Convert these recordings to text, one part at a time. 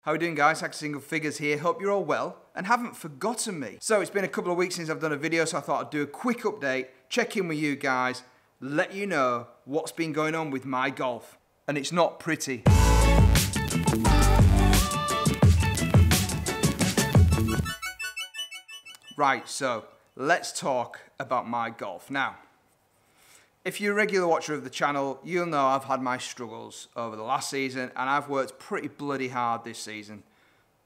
How are we doing, guys? Hack Single Figures here. Hope you're all well and haven't forgotten me. So it's been a couple of weeks since I've done a video, so I thought I'd do a quick update, check in with you guys, let you know what's been going on with my golf. And it's not pretty. Right, so let's talk about my golf. Now, if you're a regular watcher of the channel, you'll know I've had my struggles over the last season, and I've worked pretty bloody hard this season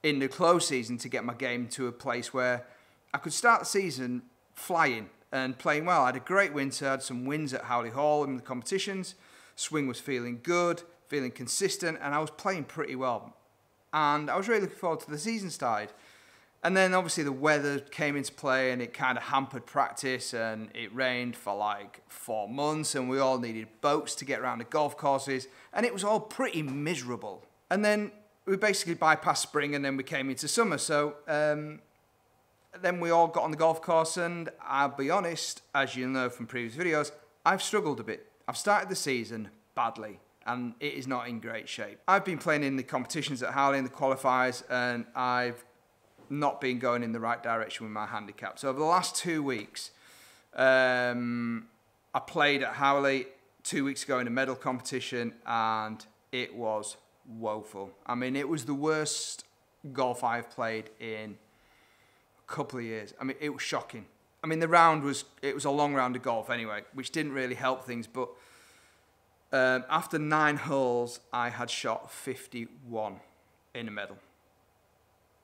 in the close season to get my game to a place where I could start the season flying and playing well. I had a great winter, I had some wins at Howley Hall in the competitions, swing was feeling good, feeling consistent, and I was playing pretty well. And I was really looking forward to the season started. And then obviously the weather came into play and it kind of hampered practice, and it rained for like 4 months and we all needed boats to get around the golf courses, and it was all pretty miserable. And then we basically bypassed spring and then we came into summer. So then we all got on the golf course, and I'll be honest, as you know from previous videos, I've struggled a bit. I've started the season badly and it is not in great shape. I've been playing in the competitions at Howley and the qualifiers, and I've not been going in the right direction with my handicap. So over the last 2 weeks, I played at Howley 2 weeks ago in a medal competition, and it was woeful. I mean, it was the worst golf I've played in a couple of years. I mean, it was shocking. I mean, it was a long round of golf anyway, which didn't really help things, but after 9 holes, I had shot 51 in a medal.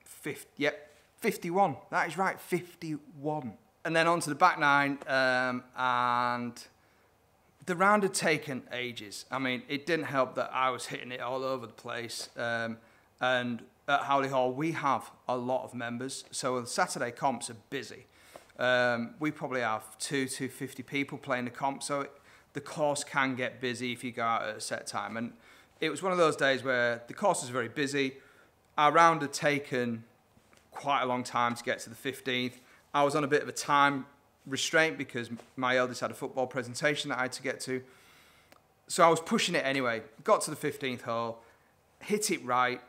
51. That is right, 51. And then on to the back 9, and the round had taken ages. I mean, it didn't help that I was hitting it all over the place. And at Howley Hall, we have a lot of members, so the Saturday comps are busy. We probably have 250 people playing the comp, so the course can get busy if you go out at a set time. And it was one of those days where the course was very busy. Our round had taken quite a long time to get to the 15th. I was on a bit of a time restraint because my eldest had a football presentation that I had to get to. So I was pushing it anyway. Got to the 15th hole, hit it right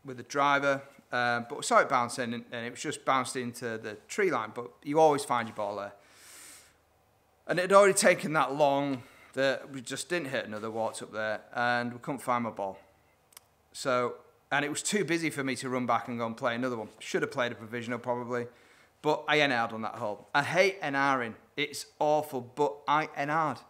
with the driver, but we saw it bouncing, and it was just bounced into the tree line, but you always find your ball there. And it had already taken that long that we just didn't hit another waltz up there, and we couldn't find my ball. And it was too busy for me to run back and go and play another one. Should have played a provisional probably, but I NR'd on that hole. I hate NRing. It's awful, but I NR'd.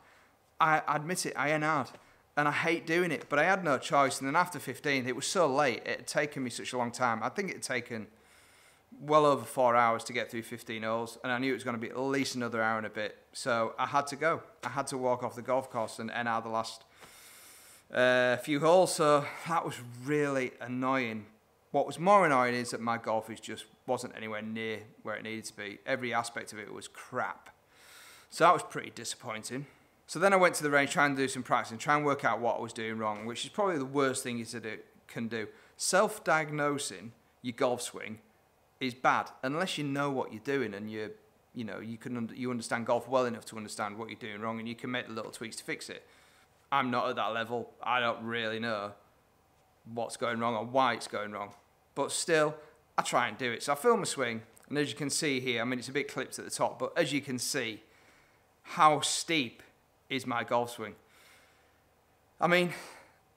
I admit it, I NR'd. And I hate doing it, but I had no choice. And then after 15th, it was so late, it had taken me such a long time. I think it had taken well over 4 hours to get through 15 holes, and I knew it was going to be at least another hour and a bit. So I had to go. I had to walk off the golf course and NR the last few holes, so that was really annoying. What was more annoying is that my golf just wasn't anywhere near where it needed to be. Every aspect of it was crap. So that was pretty disappointing. So then I went to the range trying to do some practice and try and work out what I was doing wrong, which is probably the worst thing you can do. Self-diagnosing your golf swing is bad unless you know what you're doing and you understand golf well enough to understand what you're doing wrong, and you can make the little tweaks to fix it. I'm not at that level. I don't really know what's going wrong or why it's going wrong. But still, I try and do it. So I film a swing, and as you can see here, I mean, it's a bit clipped at the top, but as you can see, how steep is my golf swing? I mean,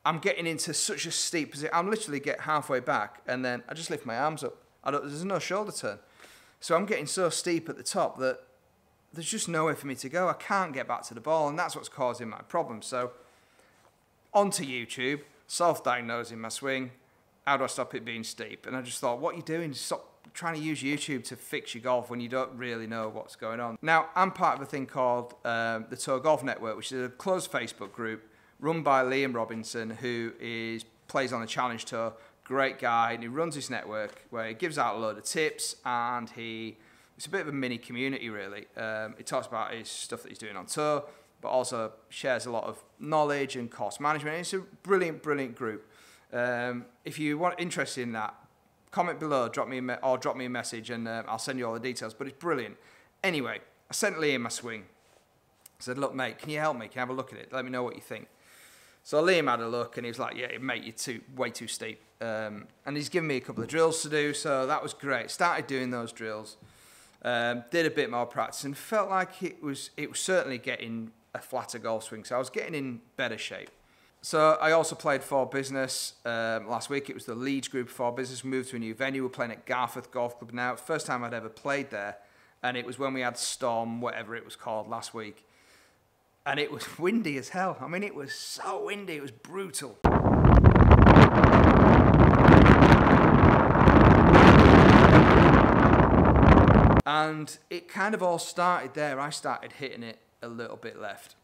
I'm getting into such a steep position. I'm literally get halfway back, and then I just lift my arms up. There's no shoulder turn. So I'm getting so steep at the top that there's just nowhere for me to go. I can't get back to the ball, and that's what's causing my problem. So onto YouTube, self-diagnosing my swing. How do I stop it being steep? And I just thought, what are you doing? Stop trying to use YouTube to fix your golf when you don't really know what's going on. Now, I'm part of a thing called the Tour Golf Network, which is a closed Facebook group run by Liam Robinson, who plays on the Challenge Tour. Great guy, and he runs this network where he gives out a load of tips, and it's a bit of a mini community, really. He talks about his stuff that he's doing on tour, but also shares a lot of knowledge and course management. It's a brilliant, brilliant group. If you want interested in that, comment below, drop me a message, and I'll send you all the details. But it's brilliant. Anyway, I sent Liam my swing. I said, look, mate, can you help me? Can you have a look at it? Let me know what you think. So Liam had a look and he was like, yeah, mate, you're way too steep. And he's given me a couple of drills to do, so that was great. Started doing those drills, did a bit more practice and felt like it was certainly getting a flatter golf swing, so I was getting in better shape. So I also played for business last week. It was the Leeds group for business. We moved to a new venue. We're playing at Garforth Golf Club now. First time I'd ever played there, and it was when we had Storm, whatever it was called, last week. And it was windy as hell. I mean, it was so windy, it was brutal. And it kind of all started there. I started hitting it a little bit left.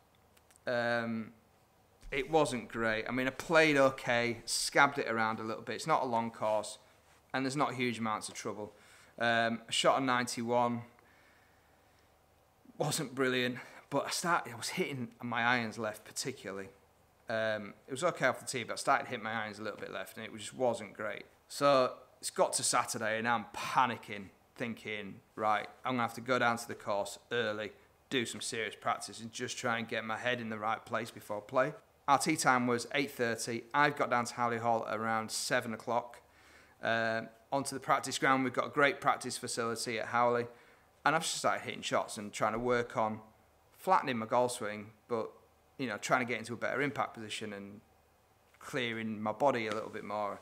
It wasn't great. I mean, I played okay, scabbed it around a little bit. It's not a long course, and there's not huge amounts of trouble. I shot a 91. Wasn't brilliant. But I was hitting my irons left particularly. It was okay off the tee, but I started hitting my irons a little bit left, and it just wasn't great. So it's got to Saturday, and I'm panicking, thinking, right, I'm going to have to go down to the course early, do some serious practice, and just try and get my head in the right place before I play. Our tee time was 8:30. I've got down to Howley Hall at around 7 o'clock. Onto the practice ground. We've got a great practice facility at Howley, and I've just started hitting shots and trying to work on flattening my golf swing, but trying to get into a better impact position and clearing my body a little bit more.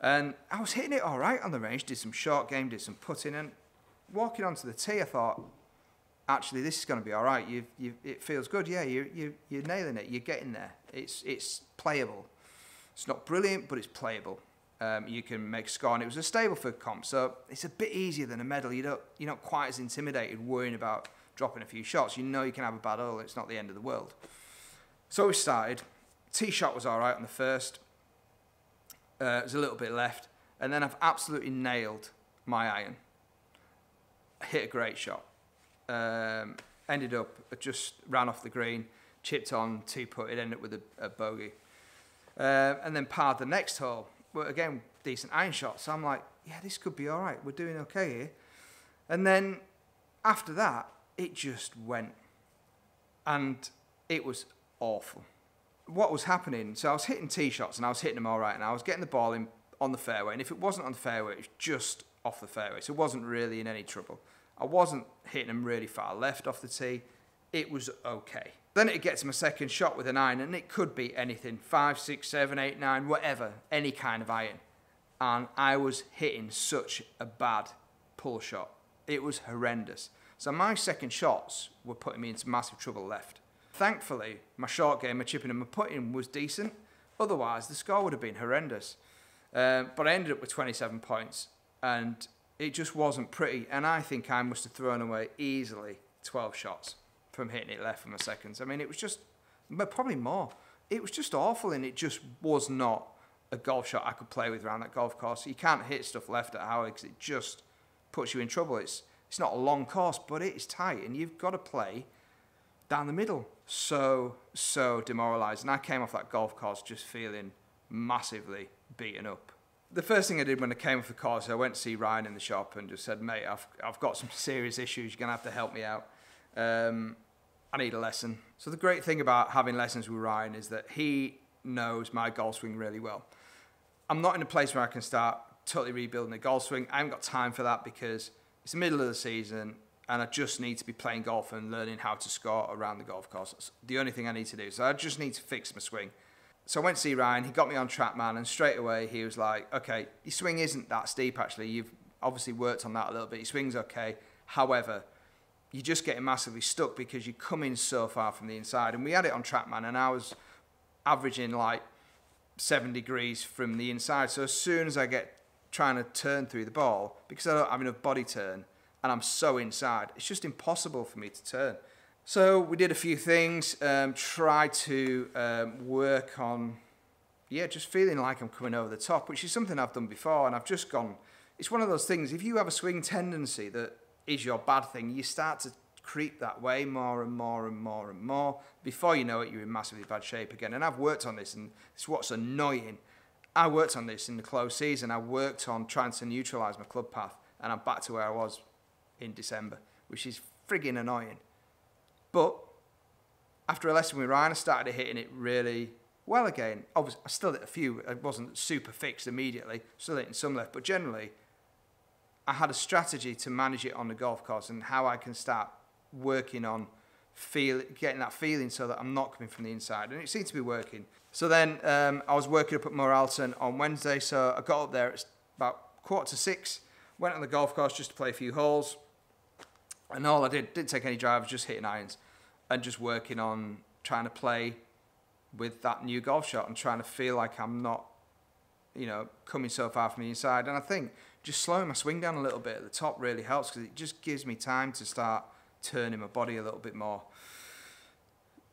And I was hitting it all right on the range, did some short game, did some putting, and walking onto the tee, I thought, actually, this is going to be all right. It feels good. Yeah, you're nailing it. You're getting there. It's playable. It's not brilliant, but it's playable. You can make a score, and it was a Stableford comp, so it's a bit easier than a medal. You're not quite as intimidated worrying about dropping a few shots. You can have a bad hole. It's not the end of the world. So we started. Tee shot was all right on the first. There's a little bit left, and then I've absolutely nailed my iron. I hit a great shot. Ended up, just ran off the green, chipped on, two-putted, ended up with a bogey. And then parred the next hole. But again, decent iron shot. So I'm like, yeah, this could be all right. We're doing okay here. And then after that, it just went. And it was awful. What was happening, so I was hitting tee shots and I was hitting them all right, and I was getting the ball in on the fairway, and if it wasn't on the fairway, it was just off the fairway, so it wasn't really in any trouble. I wasn't hitting them really far left off the tee. It was okay. Then it gets my second shot with an iron, and it could be anything, 5, 6, 7, 8, 9, whatever, any kind of iron. And I was hitting such a bad pull shot. It was horrendous. So my second shots were putting me into massive trouble left. Thankfully, my short game, my chipping and my putting was decent. Otherwise, the score would have been horrendous. But I ended up with 27 points, and it just wasn't pretty. And I think I must have thrown away easily 12 shots from hitting it left for my seconds. I mean, it was just, but probably more. It was just awful, and it just was not a golf shot I could play with around that golf course. You can't hit stuff left at Howley because it just puts you in trouble. It's not a long course, but it is tight, and you've got to play down the middle. So demoralised. And I came off that golf course just feeling massively beaten up. The first thing I did when I came off the course, I went to see Ryan in the shop and just said, mate, I've got some serious issues. You're going to have to help me out. I need a lesson. So the great thing about having lessons with Ryan is that he knows my golf swing really well. I'm not in a place where I can start totally rebuilding the golf swing. I haven't got time for that because it's the middle of the season and I just need to be playing golf and learning how to score around the golf course. That's the only thing I need to do. So I just need to fix my swing. So I went to see Ryan, he got me on TrackMan, and straight away he was like, okay, your swing isn't that steep actually. You've obviously worked on that a little bit. Your swing's okay. However, you're just getting massively stuck because you come in so far from the inside. And we had it on TrackMan, and I was averaging like 7 degrees from the inside. So as soon as I get trying to turn through the ball, because I don't have enough body turn, and I'm so inside, it's just impossible for me to turn. So we did a few things, tried to work on, just feeling like I'm coming over the top, which is something I've done before, and I've just gone, it's one of those things, if you have a swing tendency that is your bad thing, you start to creep that way more and more and more and more. Before you know it, you're in massively bad shape again. And I've worked on this, and it's what's annoying. I worked on this in the close season. I worked on trying to neutralise my club path, and I'm back to where I was in December, which is frigging annoying. But after a lesson with Ryan, I started hitting it really well again. Obviously, I still hit a few. I wasn't super fixed immediately. Still hitting some left, but generally, I had a strategy to manage it on the golf course and how I can start working on getting that feeling so that I'm not coming from the inside. And it seemed to be working. So then I was working up at Moralton on Wednesday. So I got up there at about 5:45, went on the golf course just to play a few holes. And all I didn't take any drivers, just hitting irons and just working on trying to play with that new golf shot and trying to feel like I'm not, you know, coming so far from the inside. And I think just slowing my swing down a little bit at the top really helps because it just gives me time to start turning my body a little bit more.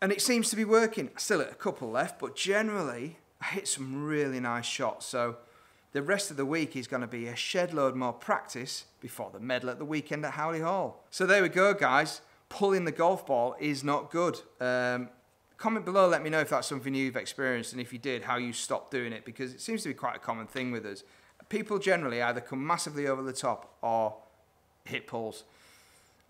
And it seems to be working. I still hit a couple left, but generally I hit some really nice shots. So the rest of the week is going to be a shed load more practice before the medal at the weekend at Howley Hall. So there we go, guys. Pulling the golf ball is not good. Comment below, let me know if that's something you've experienced, and if you did, how you stopped doing it, because it seems to be quite a common thing with us. People generally either come massively over the top or hit pulls.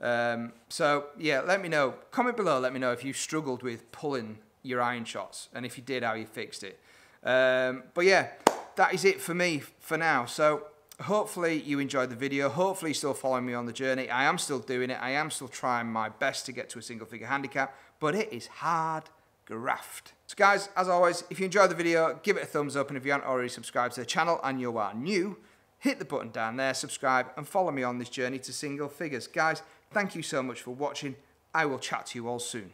So yeah, let me know. Comment below, let me know if you struggled with pulling your iron shots, and if you did, how you fixed it. But yeah, that is it for me for now. So hopefully you enjoyed the video. Hopefully you're still following me on the journey. I am still doing it. I am still trying my best to get to a single figure handicap, but it is hard graft. So guys, as always, if you enjoyed the video, give it a thumbs up, and if you haven't already subscribed to the channel and you are new, hit the button down there, subscribe, and follow me on this journey to single figures. Guys, thank you so much for watching. I will chat to you all soon.